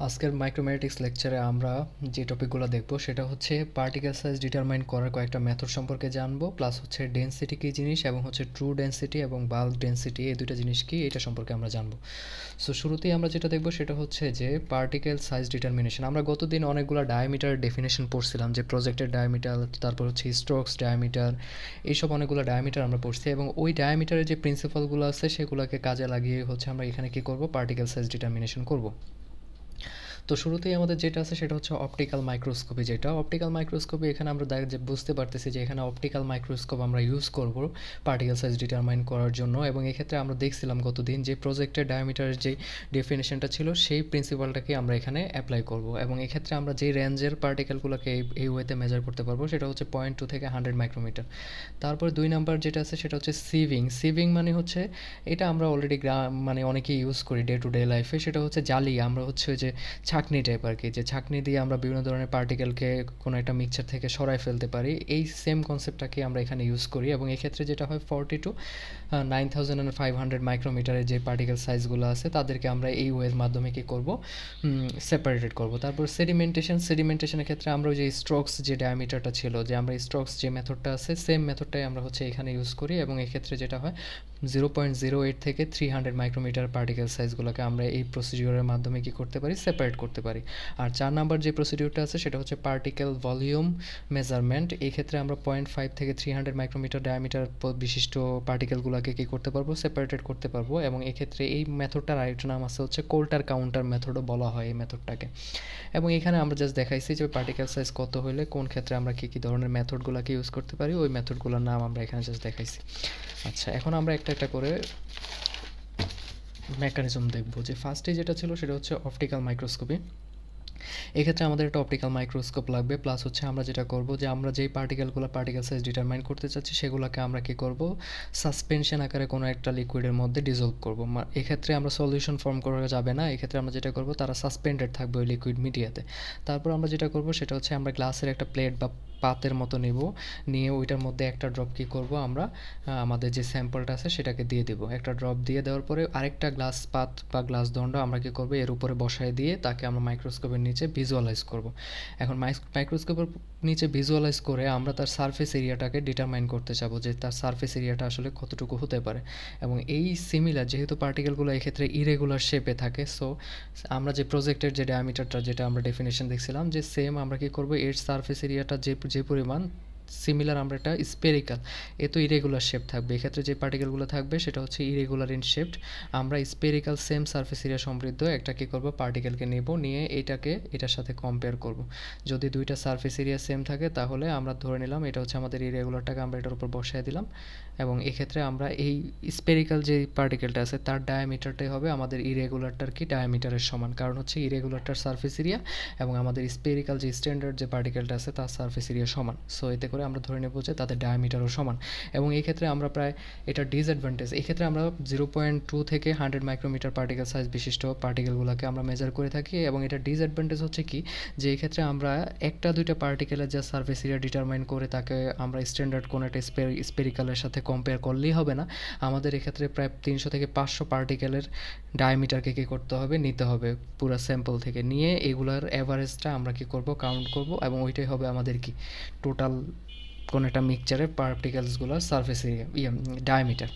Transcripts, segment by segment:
আজকের মাইক্রোম্যাটিক্স লেকচারে আমরা যে টপিকগুলো দেখব সেটা হচ্ছে পার্টিকেল সাইজ ডিটারমাইন করার কয়েকটা মেথড সম্পর্কে জানবো, প্লাস হচ্ছে ডেনসিটি কী জিনিস এবং হচ্ছে ট্রু ডেনসিটি এবং বাল্ক ডেনসিটি, এই দুটো জিনিস কি এটা সম্পর্কে আমরা জানবো। সো শুরুতেই আমরা যেটা দেখব সেটা হচ্ছে যে পার্টিকেল সাইজ ডিটারমিনেশন। আমরা গতদিন অনেকগুলো ডায়ামিটার ডেফিনেশন পড়ছিলাম, যে প্রজেক্টের ডায়ামিটার, তারপর হচ্ছে স্ট্রোকস ডায়ামিটার, এইসব অনেকগুলো ডায়ামিটার আমরা পড়ছি এবং ওই ডায়ামিটারের যে প্রিন্সিপালগুলো আছে সেগুলোকে কাজে লাগিয়ে হচ্ছে আমরা এখানে কী করব, পার্টিকেল সাইজ ডিটারমিনেশন করব। তো শুরুতেই আমাদের যেটা আছে সেটা হচ্ছে অপটিক্যাল মাইক্রোস্কোপি। যেটা অপটিক্যাল মাইক্রোস্কোপি, এখানে আমরা যে বুঝতে পারতেছি যে এখানে অপটিক্যাল মাইক্রোস্কোপ আমরা ইউজ করব পার্টিকেল সাইজ ডিটারমাইন করার জন্য। এবং এক্ষেত্রে আমরা দেখছিলাম গতদিন যে প্রজেক্টের ডায়ামিটারের যে ডেফিনেশনটা ছিল সেই প্রিন্সিপালটাকে আমরা এখানে অ্যাপ্লাই করব। এবং এক্ষেত্রে আমরা যেই রেঞ্জের পার্টিকেলগুলোকে এই ওয়েতে মেজার করতে পারবো সেটা হচ্ছে 0.2 থেকে 100 মাইক্রোমিটার। তারপর 2 নাম্বার যেটা আছে সেটা হচ্ছে সিভিং। সিভিং মানে হচ্ছে, এটা আমরা অলরেডি মানে অনেকেই ইউজ করি ডে টু ডে লাইফে, সেটা হচ্ছে জালি। আমরা হচ্ছে যে ছাঁকনি টাইপ আর কি, যে ছাঁকনি দিয়ে আমরা বিভিন্ন ধরনের পার্টিকেলকে কোনো একটা মিক্সচার থেকে সরাই ফেলতে পারি, এই সেম কনসেপ্টটাকে আমরা এখানে ইউজ করি। এবং এক্ষেত্রে যেটা হয় 40 টু 9500 মাইক্রোমিটারের যে পার্টিকেল সাইজগুলো আছে তাদেরকে আমরা এই ওয়ের মাধ্যমে কী করব, সেপারেটেড করব। তারপর সেডিমেন্টেশনের ক্ষেত্রে আমরা ওই যে স্ট্রোকস যে ডায়ামিটারটা ছিল, যে আমরা স্ট্রোকস যে মেথডটা আছে সেম মেথডটাই আমরা হচ্ছে এখানে ইউজ করি। এবং এক্ষেত্রে যেটা হয় 0.08 থেকে 300 মাইক্রোমিটার পার্টিকেল সাইজগুলোকে আমরা এই প্রসিডিওরের মাধ্যমে কী করতে পারি, সেপারেট করতে পারি। আর 4 নাম্বার যে প্রসিডিওরটা আছে সেটা হচ্ছে পার্টিকেল ভলিউম মেজারমেন্ট। এই ক্ষেত্রে আমরা 0.5 থেকে 300 মাইক্রোমিটার ডায়ামিটার বিশিষ্ট পার্টিকেলগুলোকে কী করতে পারবো, সেপারেটেড করতে পারবো। এবং এক্ষেত্রে এই মেথডটার আরেকটা নাম আছে হচ্ছে কোল্টার কাউন্টার মেথডও বলা হয় এই মেথডটাকে। এবং এখানে আমরা জাস্ট দেখাইছি যে পার্টিকেল সাইজ কত হলে কোন ক্ষেত্রে আমরা কী কী ধরনের মেথডগুলোকে ইউজ করতে পারি, ওই মেথডগুলোর নাম আমরা এখানে জাস্ট দেখাইছি। আচ্ছা, এখন আমরা একটা একটা করে মেকানিজম দেখব। যে ফার্স্টে যেটা ছিল সেটা হচ্ছে অপটিক্যাল মাইক্রোস্কোপি। এক্ষেত্রে আমাদের একটা অপটিক্যাল মাইক্রোস্কোপ লাগবে, প্লাস হচ্ছে আমরা যেটা করব যে আমরা যেই পার্টিকেল সাইজ ডিটারমাইন করতে চাচ্ছি সেগুলোকে আমরা কী করব, সাসপেনশন আকারে কোনো একটা লিকুইডের মধ্যে ডিজলভ করব। এক্ষেত্রে আমরা সলিউশন ফর্ম করা যাবে না, এক্ষেত্রে আমরা যেটা করব তারা সাসপেন্ডেড থাকবে ওই লিকুইড মিডিয়াতে। তারপর আমরা যেটা করব সেটা হচ্ছে আমরা গ্লাসের একটা প্লেট বা পাতের মতো নেব, নিয়ে ওইটার মধ্যে একটা ড্রপ কী করব আমরা, আমাদের যে স্যাম্পলটা আছে সেটাকে দিয়ে দেবো। একটা ড্রপ দিয়ে দেওয়ার পরে আরেকটা গ্লাস পাত বা গ্লাস দণ্ড আমরা কী করবো এর উপরে বসায় দিয়ে তাকে আমরা মাইক্রোস্কোপের নিচে ভিজুয়ালাইজ করব। এখন মাইক্রোস্কোপের নিচে ভিজুয়ালাইজ করে আমরা তার সারফেস এরিয়াটাকে ডিটারমাইন করতে চাবো, যে তার সারফেস এরিয়াটা আসলে কতটুকু হতে পারে। এবং এই সিমিলার, যেহেতু পার্টিকেলগুলো এক্ষেত্রে ইরেগুলার শেপে থাকে, সো আমরা যে প্রজেক্টের যে ডায়ামিটারটা যেটা আমরা ডেফিনেশন দেখছিলাম, যে সেম আমরা কী করবো এর সারফেস এরিয়াটা যে পরিমাণ সিমিলার, আমরা এটা স্পেরিক্যাল, এ তো ইরেগুলার শেপ থাকবে, এক্ষেত্রে যে পার্টিকেলগুলো থাকবে সেটা হচ্ছে ইরেগুলার ইন শেপড। আমরা স্পেরিক্যাল সেম সারফেস এরিয়া সমৃদ্ধ একটা কী করবো, পার্টিকেলকে নেব, নিয়ে এটাকে এটার সাথে কম্পেয়ার করব। যদি দুইটা সারফেস এরিয়া সেম থাকে তাহলে আমরা ধরে নিলাম এটা হচ্ছে আমাদের ইরেগুলারটাকে আমরা এটার উপর বসায় দিলাম। এবং এক্ষেত্রে আমরা এই স্পেরিক্যাল যে পার্টিকেলটা আছে তার ডায়ামিটারটাই হবে আমাদের ইরেগুলারটার কি ডায়ামিটারের সমান, কারণ হচ্ছে ইরেগুলারটার সারফেস এরিয়া এবং আমাদের স্পেরিক্যাল যে স্ট্যান্ডার্ড যে পার্টিকেলটা আছে তার সারফেস এরিয়া সমান। সো এতে করে আমরা ধরে নেব যে তাদের ডায়ামিটারও সমান। এবং এই ক্ষেত্রে আমরা প্রায় এটা ডিসঅ্যাডভান্টেজ, এই ক্ষেত্রে আমরা 0.2 থেকে 100 মাইক্রোমিটার পার্টিকেল সাইজ বিশিষ্ট পার্টিকেলগুলোকে আমরা মেজার করে থাকি। এবং এটা ডিসঅ্যাডভান্টেজ হচ্ছে কি, যে এই ক্ষেত্রে আমরা একটা দুইটা পার্টিকেলের যা সারফেস এরিয়া ডিটারমাইন করে তাকে আমরা স্ট্যান্ডার্ড কোনো একটা স্পেরিক্যালের সাথে কম্পেয়ার করলেই হবে না, আমাদের এক্ষেত্রে প্রায় 300 থেকে 500 পার্টিকেলের ডায়ামিটারকে কী করতে হবে, নিতে হবে পুরো স্যাম্পল থেকে, নিয়ে এগুলোর অ্যাভারেজটা আমরা কী করব, কাউন্ট করব। এবং ওইটাই হবে আমাদের কি টোটাল কোনো একটা মিক্সচারের পার্টিকেলসগুলোর সারফেস এরিয়া, ডায়ামিটার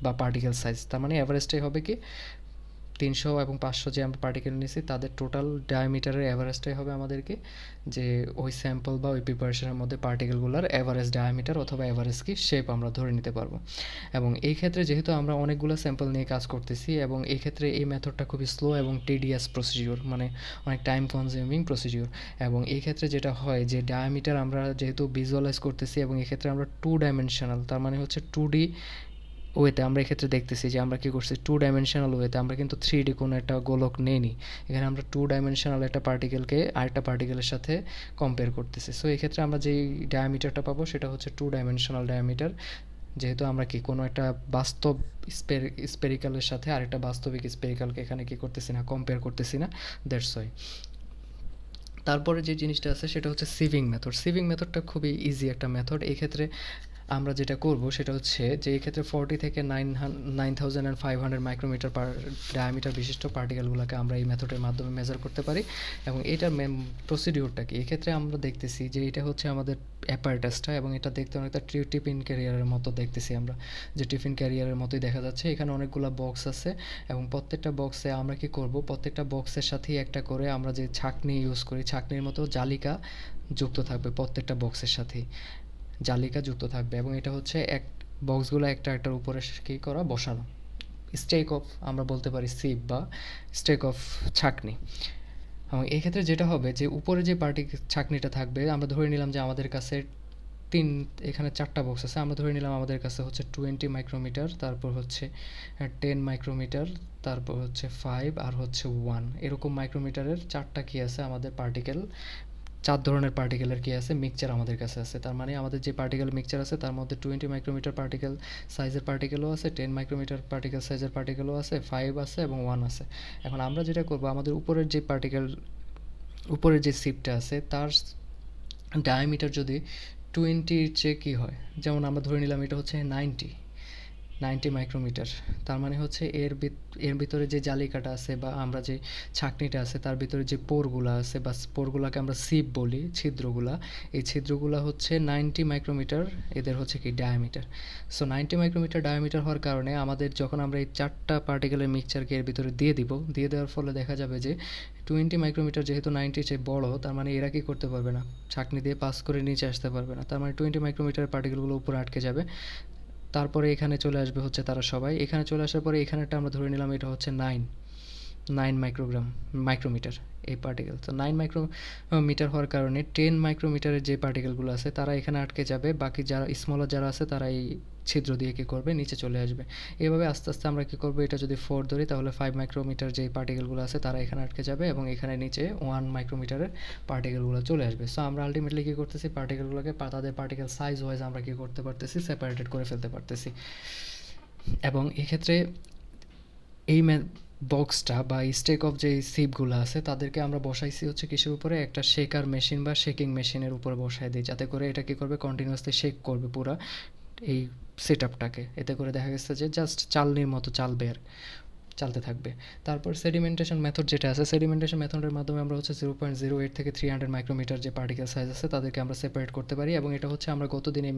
বা পার্টিকেল সাইজ। তার মানে অ্যাভারেজটাই হবে কি 300 এবং 500 যে আমরা পার্টিকেল নিয়েছি তাদের টোটাল ডায়ামিটারের অ্যাভারেজটাই হবে আমাদেরকে, যে ওই স্যাম্পল বা ওই প্রিপারেশনের মধ্যে পার্টিকেলগুলোর অ্যাভারেজ ডায়ামিটার অথবা অ্যাভারেজ কি শেপ আমরা ধরে নিতে পারবো। এবং এই ক্ষেত্রে যেহেতু আমরা অনেকগুলো স্যাম্পল নিয়ে কাজ করতেছি এবং এই ক্ষেত্রে এই মেথডটা খুবই স্লো এবং টেডিয়াস প্রসিডিওর, মানে অনেক টাইম কনজিউমিং প্রসিডিওর। এবং এই ক্ষেত্রে যেটা হয় যে ডায়ামিটার আমরা যেহেতু ভিজুয়ালাইজ করতেছি এবং এক্ষেত্রে আমরা 2 ডাইমেনশনাল, তার মানে হচ্ছে 2D ওয়েতে আমরা এক্ষেত্রে দেখতেছি যে আমরা কী করছি 2 ডাইমেনশনাল ওয়েতে, আমরা কিন্তু 3D কোনো একটা গোলক নেইনি, এখানে আমরা 2 ডাইমেনশনাল একটা পার্টিকেলকে আরেকটা পার্টিকেলের সাথে কম্পেয়ার করতেছি। সো এক্ষেত্রে আমরা যেই ডায়ামিটারটা পাবো সেটা হচ্ছে 2 ডাইমেনশনাল ডায়ামিটার, যেহেতু আমরা কি কোনো একটা বাস্তব স্পেরিক্যালের সাথে আরেকটা বাস্তবিক স্পেরিক্যালকে এখানে কী করতেছি না, কম্পেয়ার করতেছি না, দ্যাটস ওয়াই। তারপরে যে জিনিসটা আছে সেটা হচ্ছে সিভিং মেথড। সিভিং মেথডটা খুবই ইজি একটা মেথড। এক্ষেত্রে আমরা যেটা করব সেটা হচ্ছে যে এক্ষেত্রে 40 থেকে 9500 মাইক্রোমিটার পার ডায়ামিটার বিশিষ্ট পার্টিকেলগুলোকে আমরা এই মেথডের মাধ্যমে মেজার করতে পারি। এবং এটার প্রসিডিওরটা কি, এক্ষেত্রে আমরা দেখতেছি যে এটা হচ্ছে আমাদের অ্যাপারেটাসটা, এবং এটা দেখতে অনেকটা টিফিন ক্যারিয়ারের মতো দেখতেছি আমরা, যে টিফিন ক্যারিয়ারের মতোই দেখা যাচ্ছে। এখানে অনেকগুলো বক্স আছে এবং প্রত্যেকটা বক্সে আমরা কি করব, প্রত্যেকটা বক্সের সাথেই একটা করে আমরা যে ছাঁকনি ইউজ করি, ছাঁকনির মতো জালিকা যুক্ত থাকবে, প্রত্যেকটা বক্সের সাথেই জালিকা যুক্ত থাকবে। এবং এটা হচ্ছে বক্সগুলো একটার উপরে কী করা, বসানো, স্টেক অফ আমরা বলতে পারি সিপ বা স্টেক অফ ছাঁকনি। এবং এই ক্ষেত্রে যেটা হবে যে উপরে যে ছাঁকনিটা থাকবে, আমরা ধরে নিলাম যে আমাদের কাছে এখানে 4টা বক্স আছে, আমরা ধরে নিলাম আমাদের কাছে হচ্ছে 20 মাইক্রোমিটার, তারপর হচ্ছে 10 মাইক্রোমিটার, তারপর হচ্ছে 5 আর হচ্ছে 1, এরকম মাইক্রোমিটারের 4টা কি আছে আমাদের পার্টিকেল, 4 ধরনের পার্টিকেলের কি আছে, মিক্সচার আমাদের কাছে আছে। তার মানে আমাদের যে পার্টিকেল মিক্সচার আছে তার মধ্যে 20 মাইক্রোমিটার পার্টিকেল সাইজের পার্টিকেলও আছে, 10 মাইক্রোমিটার পার্টিকেল সাইজের পার্টিকেলও আছে, 5 আছে এবং 1 আছে। এখন আমরা যেটা করব, আমাদের উপরের যে সিপটা আছে তার ডায়ামিটার যদি 20-র চেয়ে কী হয়, যেমন আমরা ধরে নিলাম এটা হচ্ছে 90 মাইক্রোমিটার, তার মানে হচ্ছে এর ভিতরে যে জালিকাটা আছে বা আমরা যে ছাঁকনিটা আছে তার ভিতরে যে পোরগুলো আছে বা পোরগুলোকে আমরা সিপ বলি, ছিদ্রগুলা, এই ছিদ্রগুলা হচ্ছে 90 মাইক্রোমিটার, এদের হচ্ছে কি ডায়ামিটার। সো 90 মাইক্রোমিটার ডায়ামিটার হওয়ার কারণে আমাদের যখন আমরা এই 4টা পার্টিকেলের মিক্সচারকে এর ভিতরে দিয়ে দেওয়ার ফলে দেখা যাবে যে 20 মাইক্রোমিটার যেহেতু 90 চেয়ে বড়, তার মানে এরা কি করতে পারবে না, ছাঁকনি দিয়ে পাস করে নিচে আসতে পারবে না, তার মানে 20 মাইক্রোমিটারের পার্টিকেলগুলো উপরে আটকে যাবে। তারপরে এখানে চলে আসবে হচ্ছে তারা সবাই, এখানে চলে আসার পরে এখানেটা আমরা ধরে নিলাম এটা হচ্ছে 9 মাইক্রোমিটার এই পার্টিকেল। তো 9 মাইক্রোমিটার হওয়ার কারণে 10 মাইক্রোমিটারের যে পার্টিকেলগুলো আছে তারা এখানে আটকে যাবে, বাকি যারা স্মলার যারা আছে তারা এই ছিদ্র দিয়ে কী করবে, নিচে চলে আসবে। এভাবে আস্তে আস্তে আমরা কী করবো, এটা যদি 4 ধরি তাহলে 5 মাইক্রোমিটার যে পার্টিকেলগুলো আছে তারা এখানে আটকে যাবে এবং এখানে নিচে 1 মাইক্রোমিটারের পার্টিকেলগুলো চলে আসবে। সো আমরা আলটিমেটলি কী করতেছি, পার্টিকেলগুলোকে তাদের পার্টিকেল সাইজ ওয়াইজ আমরা কী করতে পারতেছি, সেপারেটেড করে ফেলতে পারতেছি। এবং এক্ষেত্রে এই বক্সটা বা স্টেক অফ যে সিপগুলো আছে তাদেরকে আমরা বসাইছি হচ্ছে কিসের উপরে, একটা শেকার মেশিন বা শেকিং মেশিনের উপরে বসাই দিই, যাতে করে এটা কী করবে, কন্টিনিউয়াসলি শেক করবে পুরো এই সেট আপটাকে। এতে করে দেখা গেছে যে জাস্ট চালনির মতো চালতে থাকবে। তারপর সেডিমেন্টেশন মেথড যেটা আছে, সেডিমেন্টেশন মেথডের মাধ্যমে আমরা হচ্ছে 0.08 থেকে 300 মাইক্রোমিটার যে পার্টিকেল সাইজ আছে তাদেরকে আমরা সেপারেট করতে পারি। এবং এটা হচ্ছে আমরা গতদিন এই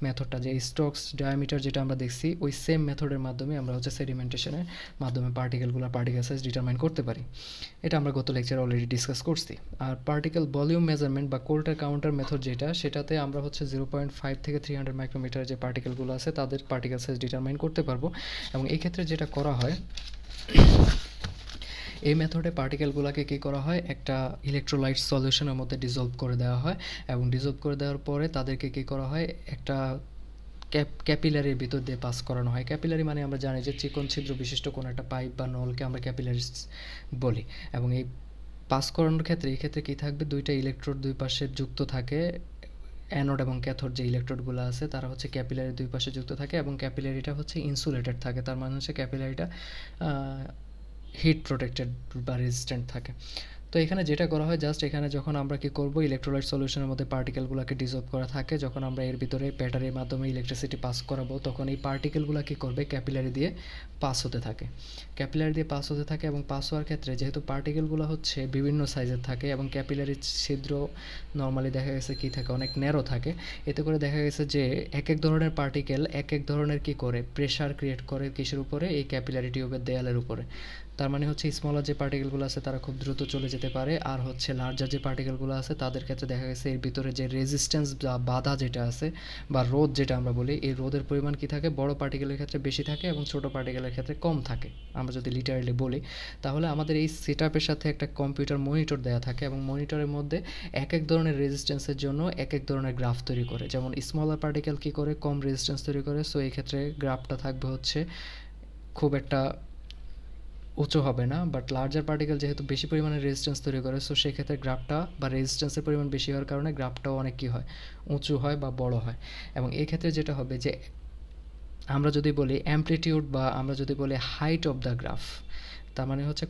মেথডটা যে স্ট্রোকস ডায়ামিটার যেটা আমরা দেখছি, ওই সেম মেথডের মাধ্যমে আমরা হচ্ছে সেডিমেন্টেশনের মাধ্যমে পার্টিকেল সাইজ ডিটারমাইন করতে পারি। এটা আমরা গত লেকচারে অলরেডি ডিসকাস করছি। আর পার্টিকেল ভলিউম মেজারমেন্ট বা কোল্টার কাউন্টার মেথড যেটা, সেটাতে আমরা হচ্ছে 0.5 থেকে 300 মাইক্রোমিটার যে পার্টিকেলগুলো আছে তাদের পার্টিকেল সাইজ ডিটারমাইন করতে পারবো। এবং এই ক্ষেত্রে যেটা করা হয়, এই মেথডে পার্টিকেলগুলোকে কী করা হয়, একটা ইলেকট্রোলাইট সলিউশনের মধ্যে ডিজলভ করে দেওয়া হয় এবং ডিজলভ করে দেওয়ার পরে তাদেরকে কী করা হয়, একটা ক্যাপিলারির ভিতর দিয়ে পাস করানো হয়। ক্যাপিলারি মানে আমরা জানি যে চিকন ছিদ্র বিশিষ্ট কোনো একটা পাইপ বা নলকে আমরা ক্যাপিলারি বলি। এবং এই পাস করানোর ক্ষেত্রে এই ক্ষেত্রে কী থাকবে, দুইটা ইলেকট্রোড দুই পাশে যুক্ত থাকে, অ্যানোড এবং ক্যাথোড যে ইলেকট্রোডগুলো আছে তারা হচ্ছে ক্যাপিলারির দুই পাশে যুক্ত থাকে এবং ক্যাপিলারিটা হচ্ছে ইনসুলেটেড থাকে, তার মানে হচ্ছে ক্যাপিলারিটা হিট প্রোটেক্টেড বা রেজিস্ট্যান্ট থাকে। তো এখানে যেটা করা হয়, জাস্ট এখানে যখন আমরা কি করব, ইলেকট্রোলাইট সলিউশনের মধ্যে পার্টিকেলগুলোকে ডিজলভ করা থাকে, যখন আমরা এর ভিতরে ব্যাটারির মাধ্যমে ইলেকট্রিসিটি পাস করাবো তখন এই পার্টিকেলগুলো কী করবে, ক্যাপিলারি দিয়ে পাস হতে থাকে। এবং পাস হওয়ার ক্ষেত্রে যেহেতু পার্টিকেলগুলো হচ্ছে বিভিন্ন সাইজের থাকে এবং ক্যাপিলারির ছিদ্র নর্মালি দেখা গেছে কী থাকে, অনেক ন্যারো থাকে, এতে করে দেখা গেছে যে এক ধরনের পার্টিকেল এক ধরনের কী করে, প্রেশার ক্রিয়েট করে কিসের উপরে, এই ক্যাপিলারি টিউবের দেয়ালের উপরে। তার মানে হচ্ছে স্মলার যে পার্টিকেলগুলো আছে তারা খুব দ্রুত চলে যেতে পারে, আর হচ্ছে লার্জার যে পার্টিকেলগুলো আছে তাদের ক্ষেত্রে দেখা গেছে এর ভিতরে যে রেজিস্ট্যান্স বা বাধা যেটা আছে বা রোধ যেটা আমরা বলি, এই রোধের পরিমাণ কী থাকে, বড় পার্টিকেলের ক্ষেত্রে বেশি থাকে এবং ছোট পার্টিকেলের ক্ষেত্রে কম থাকে। আমরা যদি লিটারালি বলি তাহলে আমাদের এই সেট আপের সাথে একটা কম্পিউটার মনিটর দেওয়া থাকে এবং মনিটরের মধ্যে এক ধরনের রেজিস্ট্যান্সের জন্য এক ধরনের গ্রাফ তৈরি করে। যেমন স্মলার পার্টিকেল কী করে, কম রেজিস্ট্যান্স তৈরি করে, সো এই ক্ষেত্রে গ্রাফটা থাকবে হচ্ছে খুব একটা উঁচু হবে না, বাট লার্জার পার্টিকেল যেহেতু বেশি পরিমাণে রেজিস্ট্যান্স তৈরি করে, সো সেক্ষেত্রে গ্রাফটা বা রেজিস্ট্যান্সের পরিমাণ বেশি হওয়ার কারণে গ্রাফটাও অনেক কী হয়, উঁচু হয় বা বড় হয়। এবং এই ক্ষেত্রে যেটা হবে যে আমরা যদি বলি অ্যামপ্লিটিউড বা আমরা যদি বলি হাইট অফ দ্য গ্রাফ, তার মানে হচ্ছে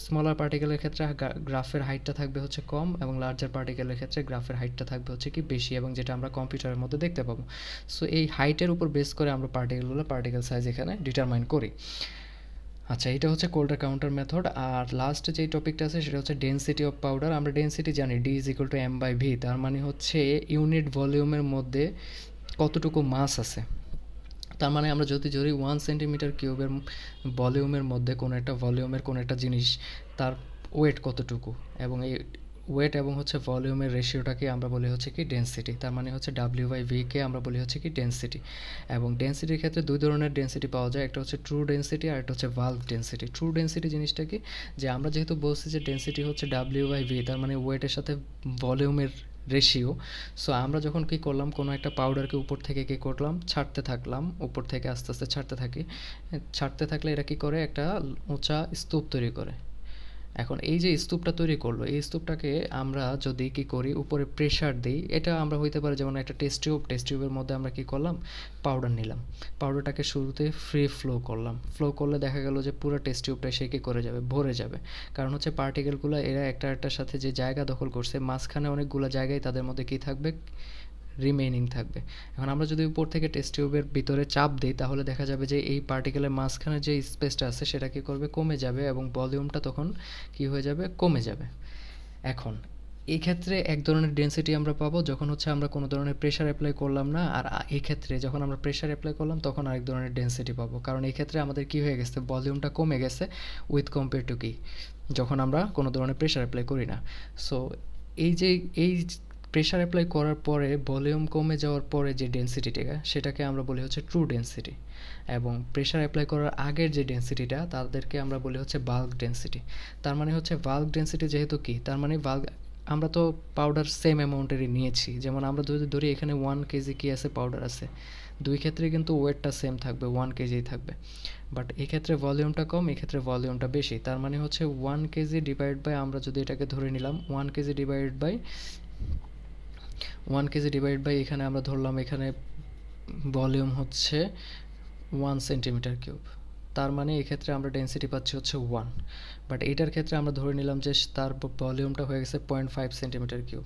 স্মলার পার্টিকেলের ক্ষেত্রে গ্রাফের হাইটটা থাকবে হচ্ছে কম এবং লার্জার পার্টিকেলের ক্ষেত্রে গ্রাফের হাইটটা থাকবে হচ্ছে কি বেশি, এবং যেটা আমরা কম্পিউটারের মধ্যে দেখতে পাবো। সো এই হাইটের উপর বেস করে আমরা পার্টিকেল সাইজ এখানে ডিটারমাইন করি। আচ্ছা, এটা হচ্ছে কোল্ডার কাউন্টার মেথড। আর লাস্ট যেই টপিকটা আছে সেটা হচ্ছে ডেনসিটি অফ পাউডার। আমরা ডেনসিটি জানি D is equal to M by V, তার মানে হচ্ছে ইউনিট ভলিউমের মধ্যে কতটুকু মাস আছে। তার মানে আমরা যদি ধরি 1 সেন্টিমিটার কিউবের ভলিউমের মধ্যে কোনো একটা জিনিস, তার ওয়েট কতটুকু, এবং এই ওয়েট এবং হচ্ছে ভলিউমের রেশিওটাকে আমরা বলি হচ্ছে কি ডেনসিটি। তার মানে হচ্ছে ডাব্লিউ বাই ভিকে আমরা বলি হচ্ছে কি ডেনসিটি। এবং ডেনসিটির ক্ষেত্রে দুই ধরনের ডেনসিটি পাওয়া যায়, একটা হচ্ছে ট্রু ডেনসিটি আর একটা হচ্ছে ভালভ ডেনসিটি। ট্রু ডেনসিটি জিনিসটা কি, যে আমরা যেহেতু বলছি যে ডেনসিটি হচ্ছে ডাব্লিউ বাই ভি, তার মানে ওয়েটের সাথে ভলিউমের রেশিও। সো আমরা যখন কী করলাম, কোনো একটা পাউডারকে উপর থেকে কী করলাম, ছাড়তে থাকলাম, উপর থেকে আস্তে আস্তে ছাড়তে থাকলে এরা কী করে, একটা উঁচা স্তূপ তৈরি করে। এখন এই যে স্তূপটা তৈরি করলো, এই স্তূপটাকে আমরা যদি কী করি, উপরে প্রেশার দিই, এটা আমরা হইতে পারে যেমন একটা টেস্ট টিউবের মধ্যে আমরা কী করলাম, পাউডার নিলাম, পাউডারটাকে শুরুতে ফ্রি ফ্লো করলে দেখা গেল যে পুরো টেস্ট টিউবটা সে কী করে যাবে, ভরে যাবে। কারণ হচ্ছে পার্টিকেলগুলো এরা একটার সাথে যে জায়গা দখল করছে, মাঝখানে অনেকগুলো জায়গায় তাদের মধ্যে কী থাকবে, রিমেইনিং থাকবে। এখন আমরা যদি উপর থেকে টেস্ট টিউবের ভিতরে চাপ দিই, তাহলে দেখা যাবে যে এই পার্টিকেলের মাঝখানে যে স্পেসটা আছে সেটা কী করবে, কমে যাবে, এবং ভলিউমটা তখন কী হয়ে যাবে, কমে যাবে। এখন এই ক্ষেত্রে এক ধরনের ডেনসিটি আমরা পাবো যখন হচ্ছে আমরা কোনো ধরনের প্রেশার অ্যাপ্লাই করলাম না, আর এই ক্ষেত্রে যখন আমরা প্রেশার অ্যাপ্লাই করলাম তখন আরেক ধরনের ডেনসিটি পাবো। কারণ এই ক্ষেত্রে আমাদের কী হয়ে গেছে, ভলিউমটা কমে গেছে উইথ কম্পেয়ার টু কি, যখন আমরা কোনো ধরনের প্রেশার অ্যাপ্লাই করি না। সো এই প্রেশার অ্যাপ্লাই করার পরে ভলিউম কমে যাওয়ার পরে যে ডেনসিটিটা, সেটাকে আমরা বলি হচ্ছে ট্রু ডেনসিটি। এবং প্রেশার অ্যাপ্লাই করার আগের যে ডেনসিটিটা, তাদেরকে আমরা বলি হচ্ছে বাল্ক ডেনসিটি। তার মানে হচ্ছে বাল্ক ডেনসিটি যেহেতু কি, তার মানে আমরা তো পাউডার সেম অ্যামাউন্টেরই নিয়েছি। যেমন আমরা যদি ধরি এখানে 1 কেজি কি আছে, পাউডার আছে, দুই ক্ষেত্রে কিন্তু ওয়েটটা সেম থাকবে, 1 কেজিই থাকবে। বাট এক্ষেত্রে ভলিউমটা কম, এক্ষেত্রে ভলিউমটা বেশি। তার মানে হচ্ছে 1 কেজি ডিভাইড বাই, আমরা যদি এটাকে ধরে নিলাম 1 কেজি ডিভাইড বাই এখানে আমরা ধরলাম এখানে ভলিউম হচ্ছে 1 সেন্টিমিটার কিউব। তার মানে এক্ষেত্রে আমরা ডেনসিটি পাচ্ছি হচ্ছে 1। বাট এটার ক্ষেত্রে আমরা ধরে নিলাম যে তার ভলিউমটা হয়ে গেছে 0.5 সেন্টিমিটার কিউব।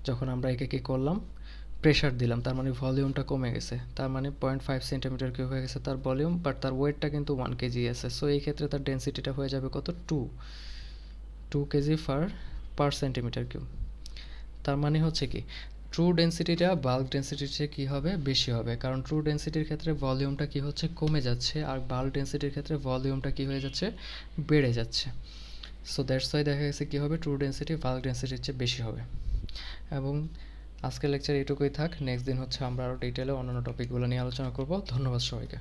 যখন আমরা একে কী করলাম, প্রেশার দিলাম, তার মানে ভলিউমটা কমে গেছে, তার মানে 0.5 সেন্টিমিটার কিউব হয়ে গেছে তার ভলিউম, বাট তার ওয়েটটা কিন্তু 1 কেজি আছে। সো এই ক্ষেত্রে তার ডেনসিটিটা হয়ে যাবে কত, 2 কেজি পার সেন্টিমিটার কিউব। তার মানে হচ্ছে কি, ট্রু ডেনসিটিটা বাল্ক ডেনসিটির চেয়ে কী হবে, বেশি হবে। কারণ ট্রু ডেনসিটির ক্ষেত্রে ভলিউমটা কী হচ্ছে, কমে যাচ্ছে, আর বাল্ক ডেনসিটির ক্ষেত্রে ভলিউমটা কী হয়ে যাচ্ছে, বেড়ে যাচ্ছে। সো দ্যাটস ওয়াই দেখা গেছে কী হবে, ট্রু ডেনসিটি বাল্ক ডেনসিটির চেয়ে বেশি হবে। এবং আজকের লেকচার এটুকুই থাক। নেক্সট দিন হচ্ছে আমরা আরও ডিটেলে অন্যান্য টপিকগুলো নিয়ে আলোচনা করব। ধন্যবাদ সবাইকে।